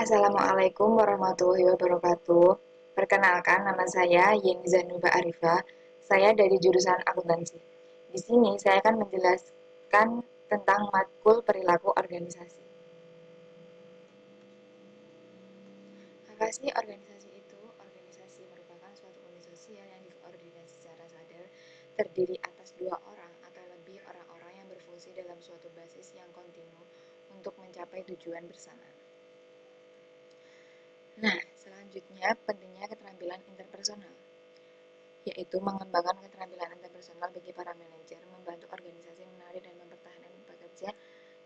Assalamualaikum warahmatullahi wabarakatuh. Perkenalkan, nama saya Yeni Zanuba Arifah. Saya dari jurusan akuntansi. Di sini saya akan menjelaskan tentang matkul perilaku organisasi. Apa sih organisasi itu? Organisasi merupakan suatu unit sosial yang dikoordinasi secara sadar, terdiri atas dua orang atau lebih orang-orang yang berfungsi dalam suatu basis yang kontinu untuk mencapai tujuan bersama. Nah, selanjutnya pentingnya keterampilan interpersonal, yaitu mengembangkan keterampilan interpersonal bagi para manajer, membantu organisasi menarik dan mempertahankan pekerja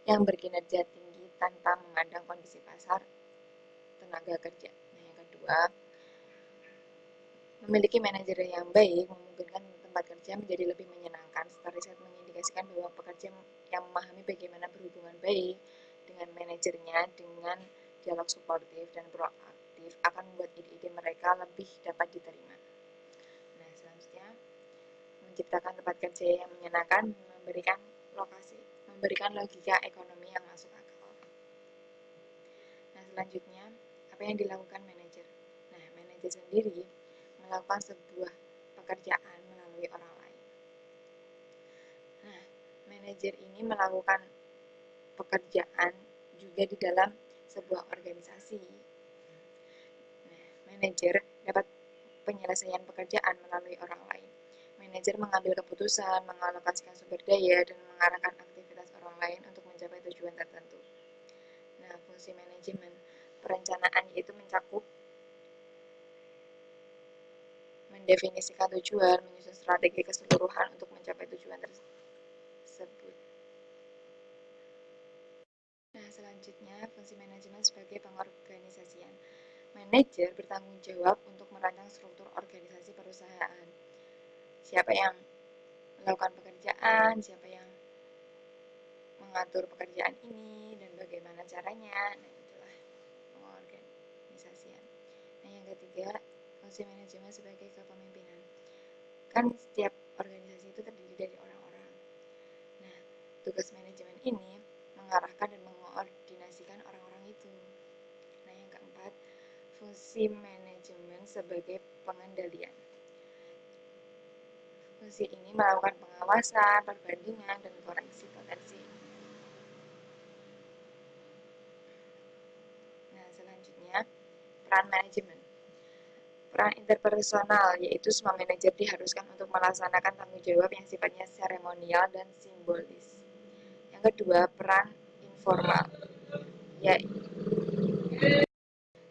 yang berkinerja tinggi tanpa memandang kondisi pasar tenaga kerja. Nah, yang kedua, memiliki manajer yang baik memungkinkan tempat kerja menjadi lebih menyenangkan. Setelah riset mengindikasikan bahwa pekerja yang memahami bagaimana berhubungan baik dengan manajernya dengan dialog suportif dan proaktif akan membuat ide-ide mereka lebih dapat diterima. Nah, selanjutnya menciptakan tempat kerja yang menyenangkan, memberikan logika ekonomi yang masuk akal. Nah, selanjutnya apa yang dilakukan manajer? Nah, manajer sendiri melakukan sebuah pekerjaan melalui orang lain. Nah, manajer ini melakukan pekerjaan juga di dalam sebuah organisasi. Nah, manajer dapat penyelesaian pekerjaan melalui orang lain. Manajer mengambil keputusan, mengalokasikan sumber daya, dan mengarahkan aktivitas orang lain untuk mencapai tujuan tertentu. Nah, fungsi manajemen perencanaan yaitu mencakup mendefinisikan tujuan, menyusun strategi keseluruhan untuk mencapai tujuan tersebut. Nah, selanjutnya fungsi manajemen sebagai pengorganisasian. Manajer bertanggung jawab untuk merancang struktur organisasi perusahaan. Siapa yang melakukan pekerjaan, siapa yang mengatur pekerjaan ini, dan bagaimana caranya. Nah, itulah pengorganisasian. Nah, yang ketiga, fungsi manajemen sebagai kepemimpinan. Kan setiap organisasi itu terdiri dari orang-orang. Nah, tugas manajemen ini mengarahkan dan mengkoordinasikan orang-orang itu. Nah, yang keempat, fungsi manajemen sebagai pengendalian. Fungsi ini melakukan pengawasan, perbandingan, dan koreksi potensi. Nah, selanjutnya, peran manajemen. Peran interpersonal, yaitu semua manajer diharuskan untuk melaksanakan tanggung jawab yang sifatnya seremonial dan simbolis. Yang kedua, peran informal, yaitu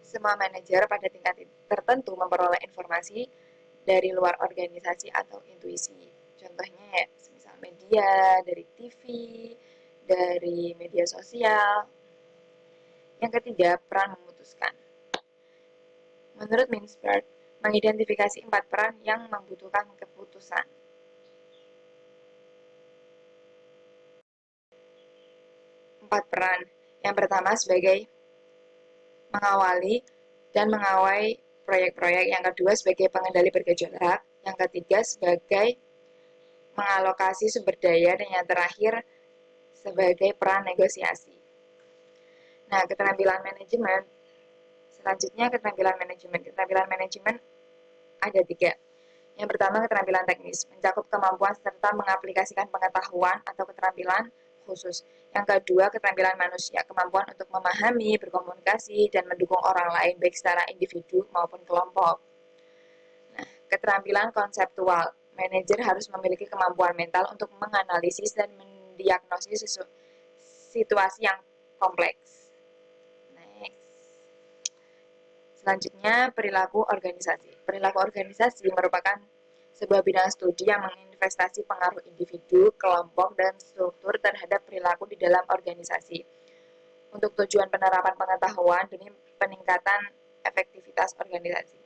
semua manajer pada tingkat tertentu memperoleh informasi dari luar organisasi atau intuisi. Contohnya ya, misal media, dari TV, dari media sosial. Yang ketiga, peran memutuskan. Menurut Mintzberg, mengidentifikasi 4 peran yang membutuhkan keputusan. Empat peran. Yang pertama sebagai mengawali dan mengawai proyek-proyek. Yang kedua sebagai pengendali bergejolak. Yang ketiga sebagai mengalokasi sumber daya. Dan yang terakhir sebagai peran negosiasi. Nah, keterampilan manajemen. Selanjutnya keterampilan manajemen. Keterampilan manajemen ada 3. Yang pertama keterampilan teknis, mencakup kemampuan serta mengaplikasikan pengetahuan atau keterampilan khusus. Yang kedua keterampilan manusia, kemampuan untuk memahami, berkomunikasi, dan mendukung orang lain baik secara individu maupun kelompok. Nah, keterampilan konseptual, manajer harus memiliki kemampuan mental untuk menganalisis dan mendiagnosis situasi yang kompleks. Selanjutnya, perilaku organisasi. Perilaku organisasi merupakan sebuah bidang studi yang menginvestasi pengaruh individu, kelompok, dan struktur terhadap perilaku di dalam organisasi untuk tujuan penerapan pengetahuan demi peningkatan efektivitas organisasi.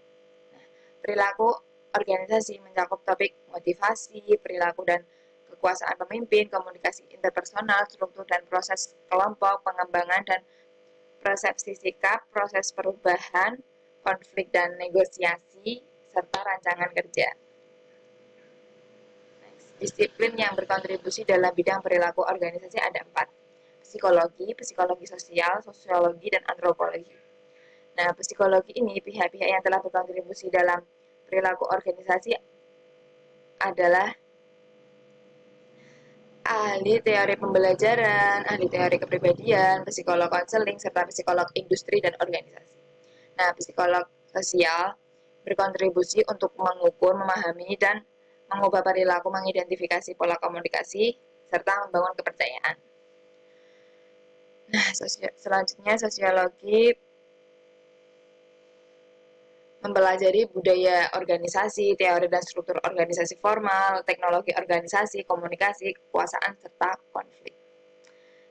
Nah, perilaku organisasi mencakup topik motivasi, perilaku dan kekuasaan pemimpin, komunikasi interpersonal, struktur dan proses kelompok, pengembangan dan persepsi sikap, proses perubahan, konflik dan negosiasi, serta rancangan kerja. Disiplin yang berkontribusi dalam bidang perilaku organisasi ada 4. Psikologi, psikologi sosial, sosiologi, dan antropologi. Nah, psikologi ini pihak-pihak yang telah berkontribusi dalam perilaku organisasi adalah ahli teori pembelajaran, ahli teori kepribadian, psikolog konseling, serta psikolog industri dan organisasi. Nah, psikolog sosial berkontribusi untuk mengukur, memahami, dan mengubah perilaku, mengidentifikasi pola komunikasi, serta membangun kepercayaan. Nah, selanjutnya sosiologi mempelajari budaya organisasi, teori dan struktur organisasi formal, teknologi organisasi, komunikasi, kekuasaan, serta konflik.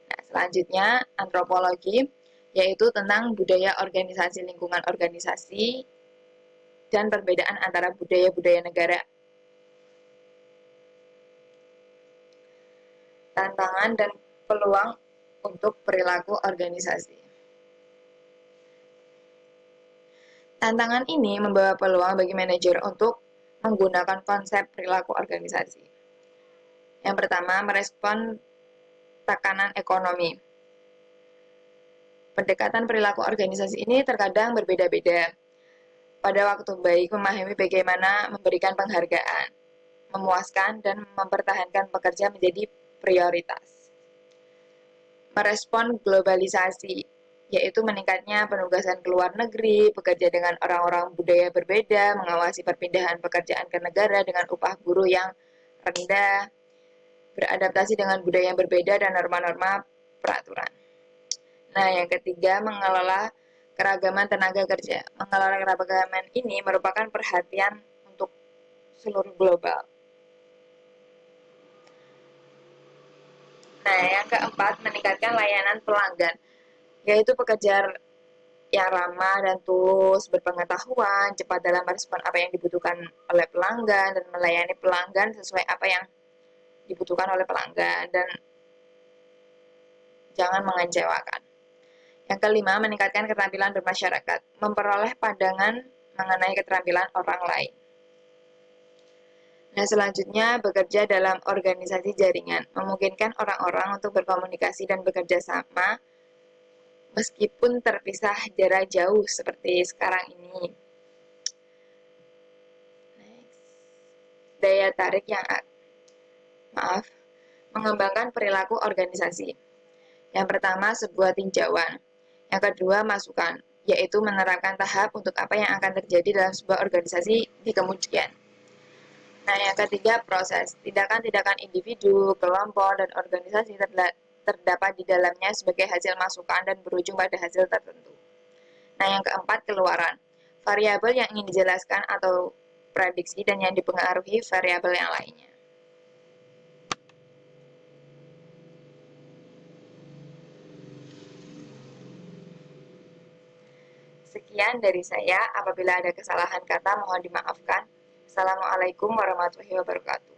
Nah, selanjutnya antropologi, yaitu tentang budaya organisasi, lingkungan organisasi, dan perbedaan antara budaya-budaya negara. Tantangan dan peluang untuk perilaku organisasi. Tantangan ini membawa peluang bagi manajer untuk menggunakan konsep perilaku organisasi. Yang pertama, merespon tekanan ekonomi. Pendekatan perilaku organisasi ini terkadang berbeda-beda. Pada waktu baik, memahami bagaimana memberikan penghargaan, memuaskan, dan mempertahankan pekerja menjadi prioritas. Merespon globalisasi, yaitu meningkatnya penugasan ke luar negeri, bekerja dengan orang-orang budaya berbeda, mengawasi perpindahan pekerjaan ke negara dengan upah buruh yang rendah, beradaptasi dengan budaya yang berbeda dan norma-norma peraturan. Nah, yang ketiga, mengelola keragaman tenaga kerja. Mengelola keragaman ini merupakan perhatian untuk seluruh global. Nah, yang keempat, meningkatkan layanan pelanggan, yaitu pekerja yang ramah dan tulus, berpengetahuan, cepat dalam merespon apa yang dibutuhkan oleh pelanggan, dan melayani pelanggan sesuai apa yang dibutuhkan oleh pelanggan, dan jangan mengecewakan. Yang kelima, meningkatkan keterampilan bermasyarakat, memperoleh pandangan mengenai keterampilan orang lain. Nah, selanjutnya bekerja dalam organisasi jaringan, memungkinkan orang-orang untuk berkomunikasi dan bekerja sama meskipun terpisah jarak jauh seperti sekarang ini. Next. Daya tarik yang mengembangkan perilaku organisasi. Yang pertama, sebuah tinjauan. Yang kedua, masukan, yaitu menerapkan tahap untuk apa yang akan terjadi dalam sebuah organisasi di kemudian. Nah, yang ketiga, proses. Tindakan-tindakan individu, kelompok, dan organisasi terdapat di dalamnya sebagai hasil masukan dan berujung pada hasil tertentu. Nah, yang keempat, keluaran. Variabel yang ingin dijelaskan atau prediksi dan yang dipengaruhi variabel yang lainnya. Sekian dari saya. Apabila ada kesalahan kata, mohon dimaafkan. Assalamualaikum warahmatullahi wabarakatuh.